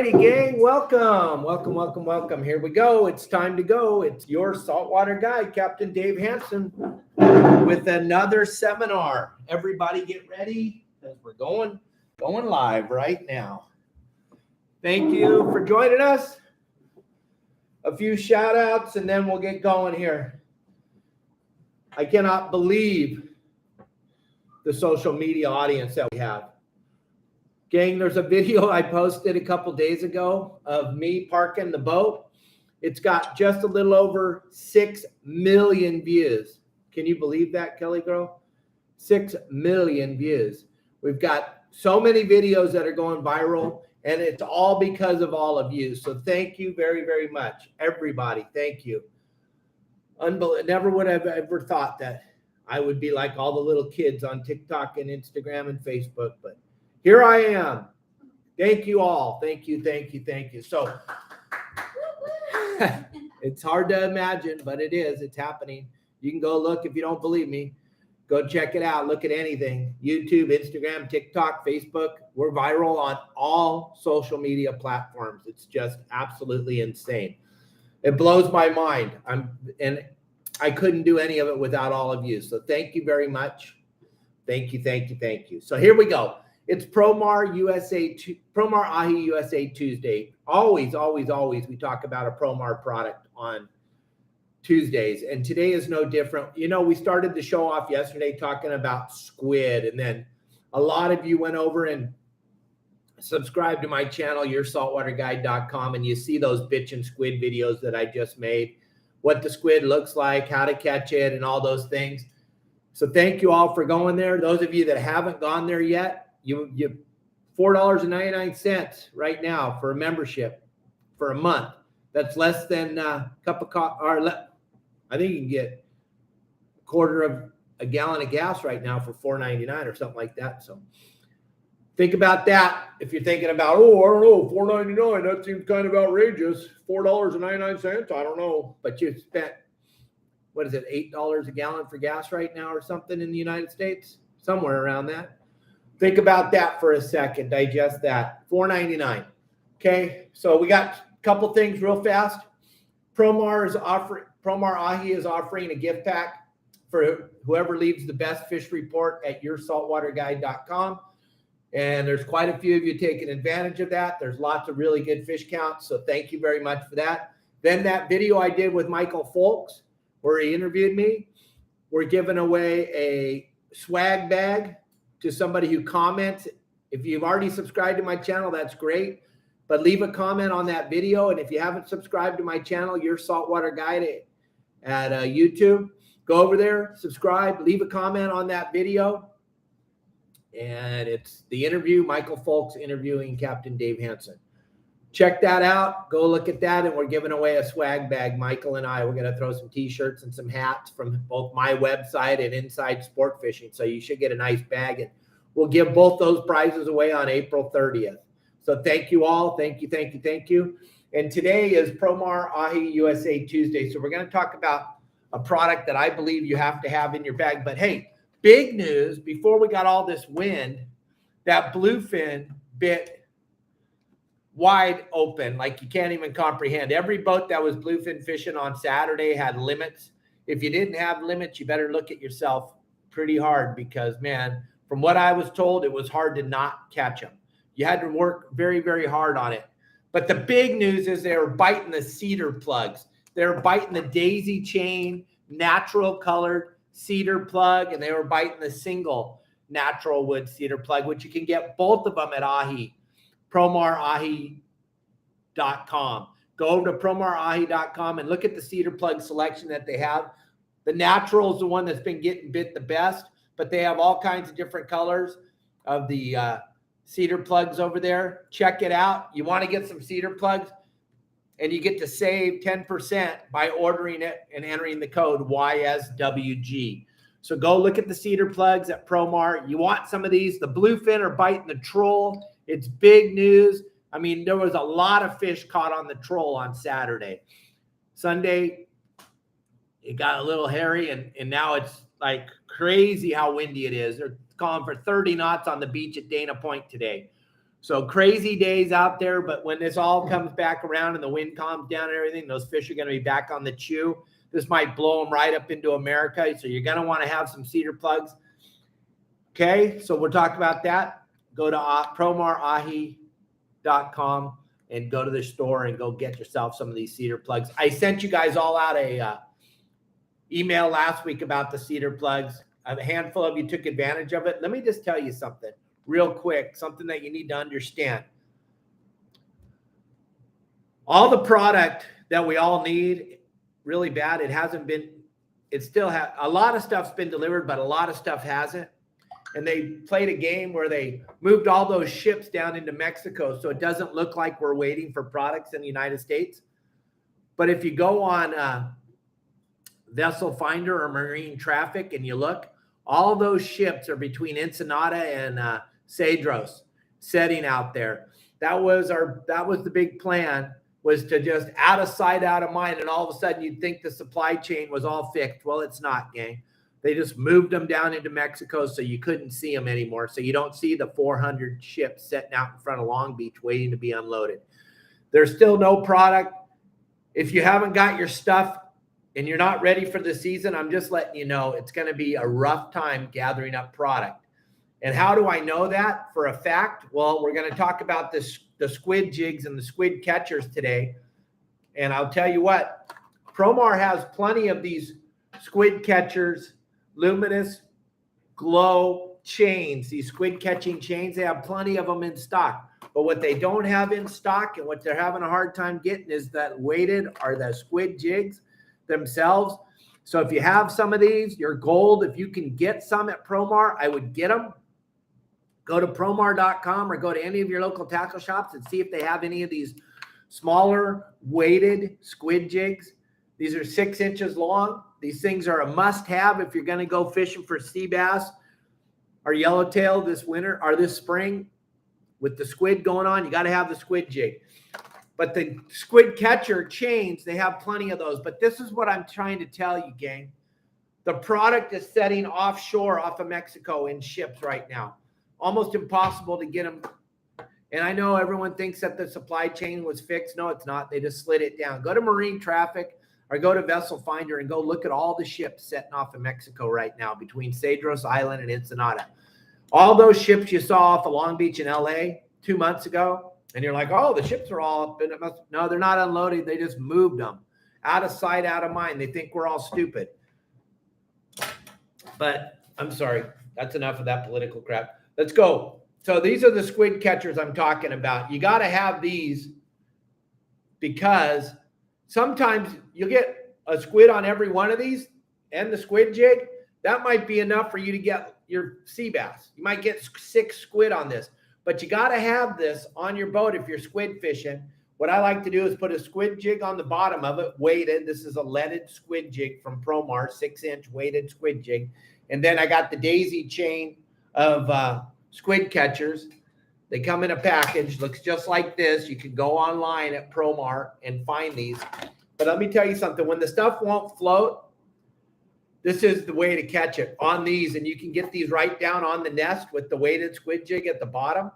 righty, gang. Welcome. Here we go. It's time to go. It's your saltwater guide, Captain Dave Hansen, with another seminar. Everybody get ready because we're going live right now. Thank you for joining us. A few shout outs and then we'll get going here. I cannot believe the social media audience that we have. Gang, there's a video I posted a couple days ago of me parking the boat. It's got just a little over 6 million views. Can you believe that, Kelly girl? 6 million views. We've got so many videos that are going viral, and it's all because of all of you. So thank you very, very much, everybody. Thank you. Never would have ever thought that I would be like all the little kids on TikTok and Instagram and Facebook, but here I am. Thank you all. Thank you. So it's hard to imagine, but it is. It's happening. You can go look if you don't believe me. Go check it out. Look at anything. YouTube, Instagram, TikTok, Facebook. We're viral on all social media platforms. It's just absolutely insane. It blows my mind. And I couldn't do any of it without all of you. So thank you very much. Thank you. So here we go. It's Promar Ahi USA Tuesday. Always, we talk about a Promar product on Tuesdays, and today is no different. You know, we started the show off yesterday talking about Squid, and then a lot of you went over and subscribed to my channel, yoursaltwaterguide.com, and you see those bitchin' squid videos that I just made, what the squid looks like, how to catch it, and all those things. So thank you all for going there. Those of you that haven't gone there yet, you $4.99 right now for a membership for a month. That's less than a cup of coffee. Or I think you can get a quarter of a gallon of gas right now for $4.99 or something like that. So think about that. If you're thinking about, I don't know, $4.99, that seems kind of outrageous. $4.99, I don't know. But you spent, what is it, $8 a gallon for gas right now or something in the United States? Somewhere around that. Think about that for a second. Digest that. $4.99. Okay, so we got a couple things real fast. Promar Ahi is offering a gift pack for whoever leaves the best fish report at yoursaltwaterguide.com. And there's quite a few of you taking advantage of that. There's lots of really good fish counts. So thank you very much for that. Then that video I did with Michael Folks, where he interviewed me, we're giving away a swag bag to somebody who comments. If you've already subscribed to my channel, that's great. But leave a comment on that video. And if you haven't subscribed to my channel, Your Saltwater Guide at YouTube, go over there, subscribe, leave a comment on that video. And it's the interview, Michael Folks interviewing Captain Dave Hansen. Check that out. Go look at that. And we're giving away a swag bag. Michael and I, we're going to throw some t-shirts and some hats from both my website and Inside Sport Fishing. So you should get a nice bag. And we'll give both those prizes away on April 30th. So thank you all. Thank you. And today is Promar Ahi USA Tuesday. So we're going to talk about a product that I believe you have to have in your bag. But hey, big news, before we got all this wind, that bluefin bit wide open, like you can't even comprehend. Every boat that was bluefin fishing on Saturday had limits. If you didn't have limits, you better look at yourself pretty hard because, man, from what I was told, it was hard to not catch them. You had to work very, very hard on it. But the big news is they were biting the cedar plugs. They were biting the daisy chain, natural colored cedar plug, and they were biting the single natural wood cedar plug, which you can get both of them at Ahi. PromarAhi.com. Go over to PromarAhi.com and look at the cedar plug selection that they have. The natural is the one that's been getting bit the best, but they have all kinds of different colors of the cedar plugs over there. Check it out. You want to get some cedar plugs, and you get to save 10% by ordering it and entering the code YSWG. So go look at the cedar plugs at Promar. You want some of these. The bluefin are biting the troll. It's big news. I mean, there was a lot of fish caught on the troll on Saturday. Sunday, it got a little hairy, and now it's like crazy how windy it is. They're calling for 30 knots on the beach at Dana Point today. So crazy days out there, but when this all comes back around and the wind calms down and everything, those fish are going to be back on the chew. This might blow them right up into America. So you're going to want to have some cedar plugs. Okay, so we'll talk about that. Go to promarahi.com and go to the store and go get yourself some of these cedar plugs. I sent you guys all out a email last week about the cedar plugs. A handful of you took advantage of it. Let me just tell you something real quick, something that you need to understand. All the product that we all need really bad, it hasn't been, it still has, a lot of stuff's been delivered, but a lot of stuff hasn't. And they played a game where they moved all those ships down into Mexico so it doesn't look like we're waiting for products in the United States. But if you go on Vessel Finder or Marine Traffic and you look, all those ships are between Ensenada and Cedros setting out there. That was the big plan, was to just out of sight, out of mind. And all of a sudden you'd think the supply chain was all fixed. Well, it's not, gang. They just moved them down into Mexico so you couldn't see them anymore. So you don't see the 400 ships sitting out in front of Long Beach waiting to be unloaded. There's still no product. If you haven't got your stuff and you're not ready for the season, I'm just letting you know it's going to be a rough time gathering up product. And how do I know that for a fact? Well, we're going to talk about the squid jigs and the squid catchers today. And I'll tell you what, Promar has plenty of these squid catchers, luminous glow chains, these squid catching chains. They have plenty of them in stock. But what they don't have in stock and what they're having a hard time getting is that weighted or the squid jigs themselves. So if you have some of these, you're gold. If you can get some at Promar, I would get them. Go to promar.com or go to any of your local tackle shops and see if they have any of these smaller weighted squid jigs. These are 6 inches long. These things are a must-have if you're going to go fishing for sea bass or yellowtail this winter or this spring. With the squid going on, you got to have the squid jig. But the squid catcher chains, they have plenty of those. But this is what I'm trying to tell you, gang. The product is setting offshore off of Mexico in ships right now. Almost impossible to get them. And I know everyone thinks that the supply chain was fixed. No, it's not. They just slid it down. Go to Marine Traffic or go to Vessel Finder and go look at all the ships setting off of Mexico right now between Cedros Island and Ensenada. All those ships you saw off of Long Beach in LA 2 months ago, and you're like, oh, the ships are all up. No, they're not unloaded. They just moved them. Out of sight, out of mind. They think we're all stupid. But I'm sorry. That's enough of that political crap. Let's go. So these are the squid catchers I'm talking about. You got to have these because sometimes you get a squid on every one of these and the squid jig. That might be enough for you to get your sea bass. You might get 6 squid on this, but you got to have this on your boat if you're squid fishing. What I like to do is put a squid jig on the bottom of it, weighted. This is a leaded squid jig from Promar, 6-inch weighted squid jig. And then I got the daisy chain of squid catchers. They come in a package, looks just like this. You can go online at Promar and find these. But let me tell you something. When the stuff won't float, this is the way to catch it on these. And you can get these right down on the nest with the weighted squid jig at the bottom.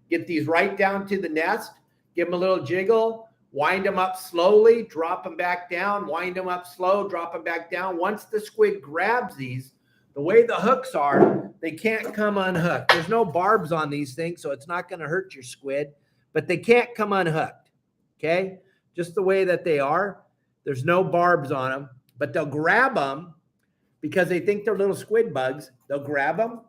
Get these right down to the nest. Give them a little jiggle. Wind them up slowly. Drop them back down. Wind them up slow. Drop them back down. Once the squid grabs these, the way the hooks are, they can't come unhooked. There's no barbs on these things, so it's not going to hurt your squid. But they can't come unhooked, okay? Just the way that they are. There's no barbs on them. But they'll grab them because they think they're little squid bugs. They'll grab them,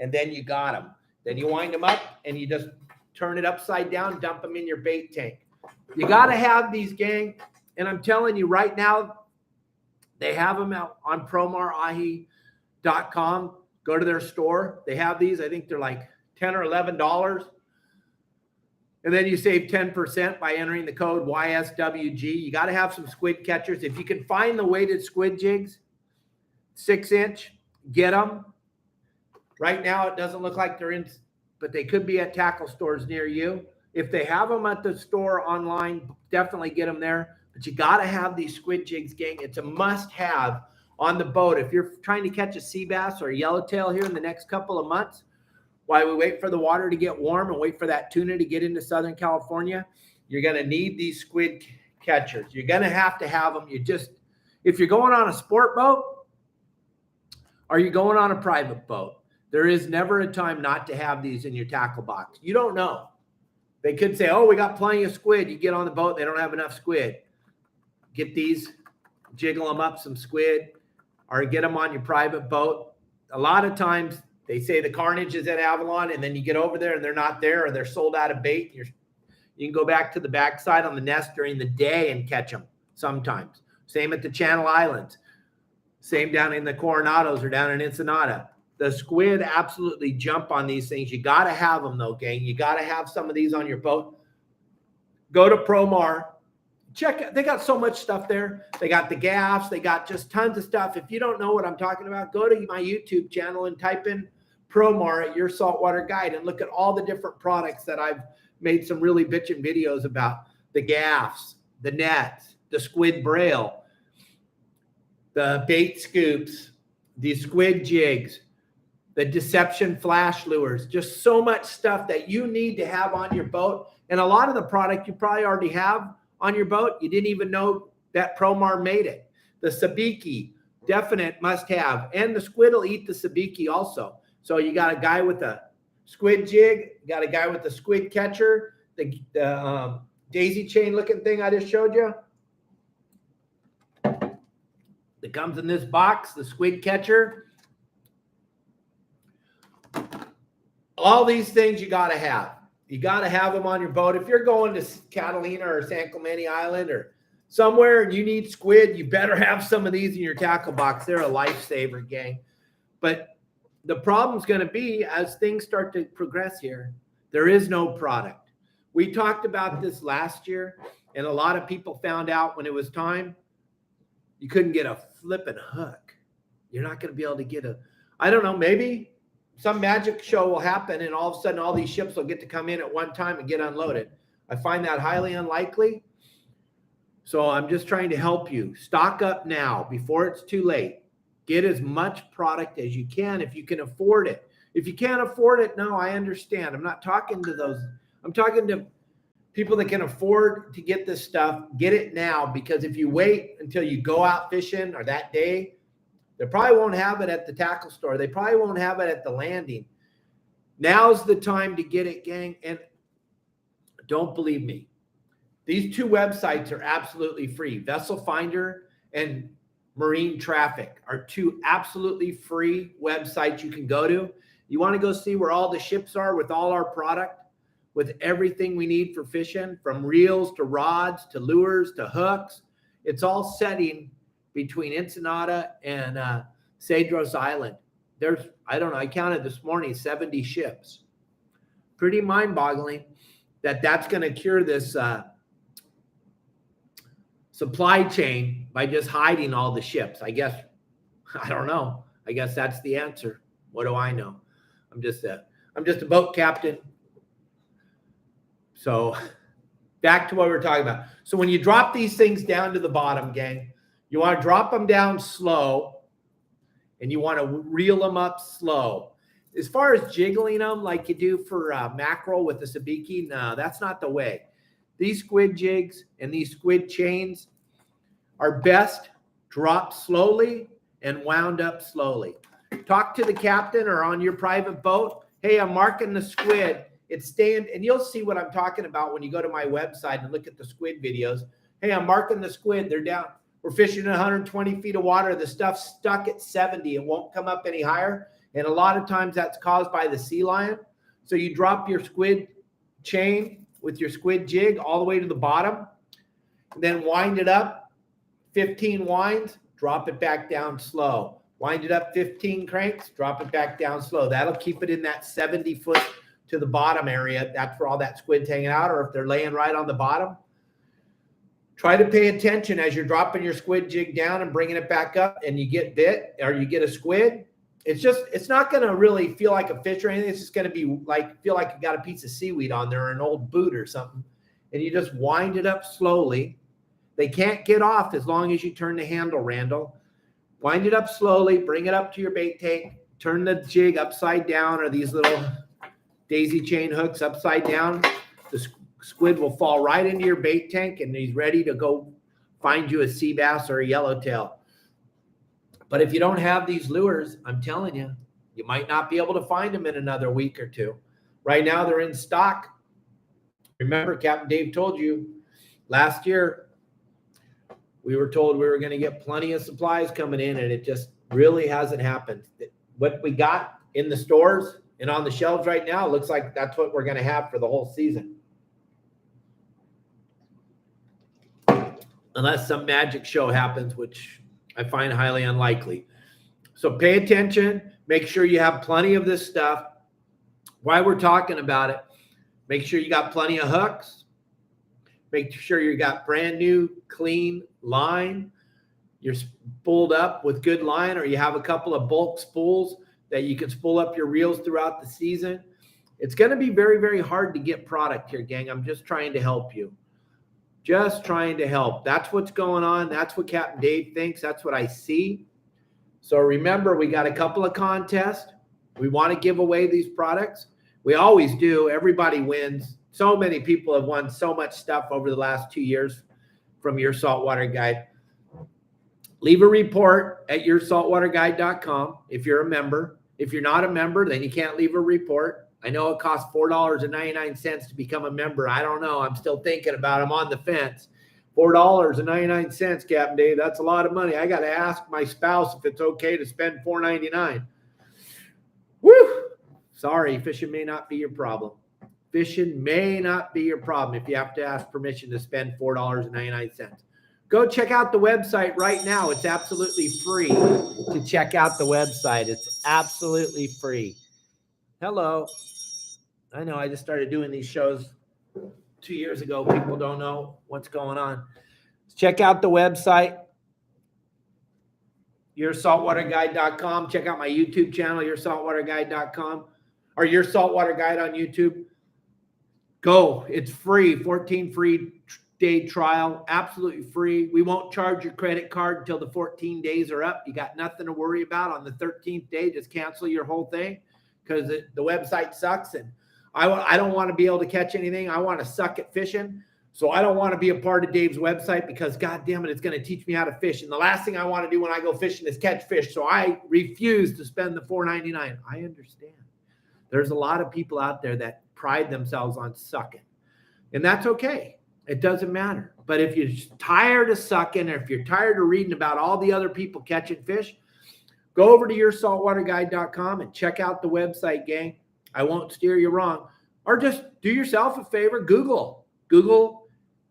and then you got them. Then you wind them up, and you just turn it upside down, dump them in your bait tank. You got to have these, gang. And I'm telling you right now, they have them out on promarahi.com. Go to their store. They have these. I think they're like $10 or $11. And then you save 10% by entering the code YSWG. You got to have some squid catchers. If you can find the weighted squid jigs, 6-inch, get them. Right now, it doesn't look like they're in, but they could be at tackle stores near you. If they have them at the store online, definitely get them there. But you got to have these squid jigs, gang. It's a must-have on the boat. If you're trying to catch a sea bass or a yellowtail here in the next couple of months, while we wait for the water to get warm and wait for that tuna to get into Southern California, you're going to need these squid catchers. You're going to have them. If you're going on a sport boat or you're going on a private boat, there is never a time not to have these in your tackle box. You don't know. They could say, oh, we got plenty of squid. You get on the boat, they don't have enough squid. Get these, jiggle them up some squid, or get them on your private boat. A lot of times they say the carnage is at Avalon, and then you get over there and they're not there, or they're sold out of bait. You can go back to the backside on the nest during the day and catch them sometimes. Same at the Channel Islands. Same down in the Coronados or down in Ensenada. The squid absolutely jump on these things. You got to have them, though, gang. You got to have some of these on your boat. Go to Promar. Check it. They got so much stuff there. They got the gaffs. They got just tons of stuff. If you don't know what I'm talking about, go to my YouTube channel and type in Promar at Your Saltwater Guide and look at all the different products that I've made some really bitchin' videos about. The gaffs, the nets, the squid braille, the bait scoops, the squid jigs, the deception flash lures, just so much stuff that you need to have on your boat. And a lot of the product you probably already have on your boat. You didn't even know that Promar made it. The sabiki, definite must have. And the squid will eat the sabiki also. So you got a guy with a squid jig, you got a guy with the squid catcher, the daisy chain looking thing I just showed you. That comes in this box, the squid catcher. All these things you got to have. You got to have them on your boat. If you're going to Catalina or San Clemente Island or somewhere and you need squid, you better have some of these in your tackle box. They're a lifesaver, gang. But the problem's going to be as things start to progress here, there is no product. We talked about this last year, and a lot of people found out when it was time, you couldn't get a flipping hook. You're not going to be able to get I don't know, maybe some magic show will happen and all of a sudden all these ships will get to come in at one time and get unloaded. I find that highly unlikely. So I'm just trying to help you. Stock up now before it's too late. Get as much product as you can if you can afford it. If you can't afford it, no, I understand. I'm not talking to those. I'm talking to people that can afford to get this stuff. Get it now, because if you wait until you go out fishing or that day, they probably won't have it at the tackle store. They probably won't have it at the landing. Now's the time to get it, gang. And don't believe me. These two websites are absolutely free. Vessel Finder and Marine Traffic are two absolutely free websites you can go to. You want to go see where all the ships are with all our product, with everything we need for fishing, from reels to rods to lures to hooks. It's all setting between Ensenada and Cedros Island. There's, I don't know, I counted this morning 70 ships. Pretty mind-boggling that that's going to cure this supply chain by just hiding all the ships. I guess, I don't know. I guess that's the answer. What do I know? I'm just a boat captain. So back to what we were talking about. So when you drop these things down to the bottom, gang, you want to drop them down slow and you want to reel them up slow. As far as jiggling them like you do for mackerel with the sabiki, no, that's not the way. These squid jigs and these squid chains are best dropped slowly and wound up slowly. Talk to the captain or on your private boat. Hey, I'm marking the squid. It's staying, and you'll see what I'm talking about when you go to my website and look at the squid videos. Hey, I'm marking the squid. They're down. We're fishing at 120 feet of water. The stuff's stuck at 70. It won't come up any higher. And a lot of times that's caused by the sea lion. So you drop your squid chain with your squid jig all the way to the bottom, and then wind it up 15 winds, drop it back down slow. Wind it up 15 cranks, drop it back down slow. That'll keep it in that 70 foot to the bottom area. That's where all that squid's hanging out, or if they're laying right on the bottom. Try to pay attention as you're dropping your squid jig down and bringing it back up and you get bit or you get a squid. It's not going to really feel like a fish or anything. It's just going to be like, feel like you got a piece of seaweed on there or an old boot or something. And you just wind it up slowly. They can't get off as long as you turn the handle, Randall. Wind it up slowly, bring it up to your bait tank, turn the jig upside down or these little daisy chain hooks upside down. The squid will fall right into your bait tank, and he's ready to go find you a sea bass or a yellowtail. But if you don't have these lures, I'm telling you, you might not be able to find them in another week or two. Right now, they're in stock. Remember, Captain Dave told you last year, we were told we were going to get plenty of supplies coming in, and it just really hasn't happened. What we got in the stores and on the shelves right now looks like that's what we're going to have for the whole season. Unless some magic show happens, which I find highly unlikely. So pay attention. Make sure you have plenty of this stuff. While we're talking about it, make sure you got plenty of hooks. Make sure you got brand new, clean line. You're spooled up with good line, or you have a couple of bulk spools that you can spool up your reels throughout the season. It's going to be very, very hard to get product here, gang. I'm just trying to help you. Just trying to help. That's what's going on. That's what Captain Dave thinks. That's what I see. So remember, we got a couple of contests. We want to give away these products. We always do. Everybody wins. So many people have won so much stuff over the last 2 years from Your Saltwater Guide. Leave a report at yoursaltwaterguide.com if you're a member. If you're not a member, then you can't leave a report. I know it costs $4.99 to become a member. I don't know. I'm still thinking about it. I'm on the fence. $4.99, Captain Dave. That's a lot of money. I got to ask my spouse if it's okay to spend $4.99. Woo! Sorry, fishing may not be your problem. Fishing may not be your problem if you have to ask permission to spend $4.99. Go check out the website right now. It's absolutely free to check out the website. It's absolutely free. Hello. I know I just started doing these shows 2 years ago. People don't know what's going on. Check out the website, yoursaltwaterguide.com. Check out my YouTube channel, yoursaltwaterguide.com, or Your Saltwater Guide on YouTube. Go. It's free. 14 free day trial. Absolutely free. We won't charge your credit card until the 14 days are up. You got nothing to worry about. On the 13th day, just cancel your whole thing because the website sucks. And I don't want to be able to catch anything. I want to suck at fishing. So I don't want to be a part of Dave's website because, God damn it, it's going to teach me how to fish. And the last thing I want to do when I go fishing is catch fish. So I refuse to spend the $4.99. I understand. There's a lot of people out there that pride themselves on sucking. And that's okay. It doesn't matter. But if you're tired of sucking, or if you're tired of reading about all the other people catching fish, go over to yoursaltwaterguide.com and check out the website, gang. I won't steer you wrong. Or just do yourself a favor. Google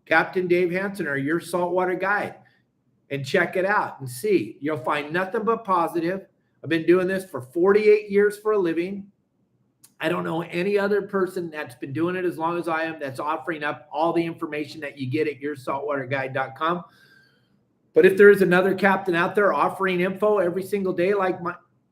Captain Dave Hansen or Your Saltwater Guide and check it out and see. You'll find nothing but positive. I've been doing this for 48 years for a living. I don't know any other person that's been doing it as long as I am that's offering up all the information that you get at yoursaltwaterguide.com. But if there is another captain out there offering info every single day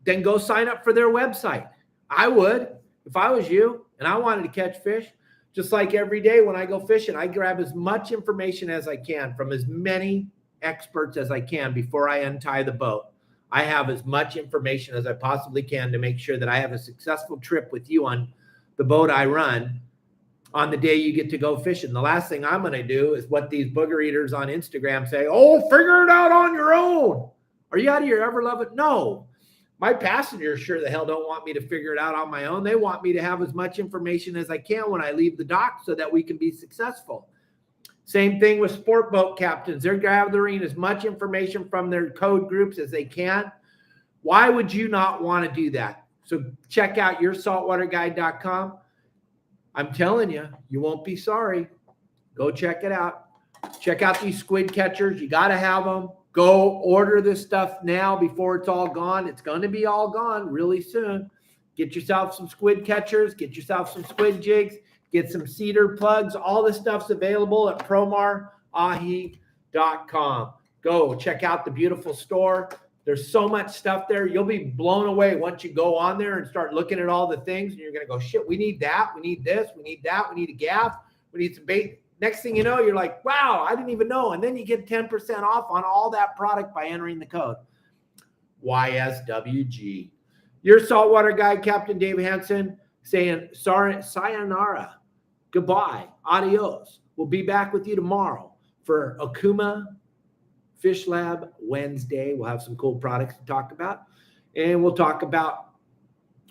then go sign up for their website. I would if I was you and I wanted to catch fish. Just like every day when I go fishing, I grab as much information as I can from as many experts as I can before I untie the boat. I have as much information as I possibly can to make sure that I have a successful trip with you on the boat I run on the day you get to go fishing. The last thing I'm going to do is what these booger eaters on Instagram say, oh, figure it out on your own. Are you out of your ever-loving? No. My passengers sure the hell don't want me to figure it out on my own. They want me to have as much information as I can when I leave the dock so that we can be successful. Same thing with sport boat captains. They're gathering as much information from their code groups as they can. Why would you not want to do that? So check out yoursaltwaterguide.com. I'm telling you, you won't be sorry. Go check it out. Check out these squid catchers. You got to have them. Go order this stuff now before it's all gone. It's going to be all gone really soon. Get yourself some squid catchers. Get yourself some squid jigs. Get some cedar plugs. All this stuff's available at PromarAhi.com. Go check out the beautiful store. There's so much stuff there. You'll be blown away once you go on there and start looking at all the things. And you're going to go, shit, we need that. We need this. We need that. We need a gaff. We need some bait. Next thing you know, you're like, wow, I didn't even know. And then you get 10% off on all that product by entering the code YSWG. Your Saltwater Guide, Captain Dave Hansen. saying sorry, sayonara, goodbye, adios. We'll be back with you tomorrow for Okuma Fish Lab Wednesday. We'll have some cool products to talk about, and we'll talk about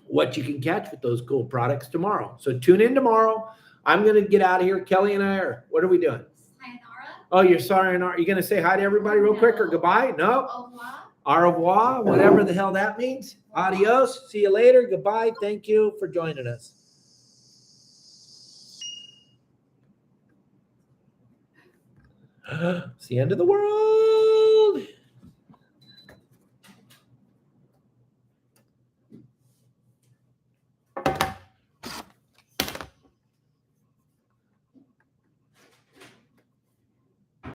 what you can catch with those cool products tomorrow. So tune in tomorrow. I'm going to get out of here. Kelly and I are, what are we doing? Sayonara. Oh, you're sayonara. You going to say hi to everybody real quick or goodbye? No. Au revoir. Au revoir, whatever the hell that means. Adios. See you later. Goodbye. Thank you for joining us. It's the end of the world.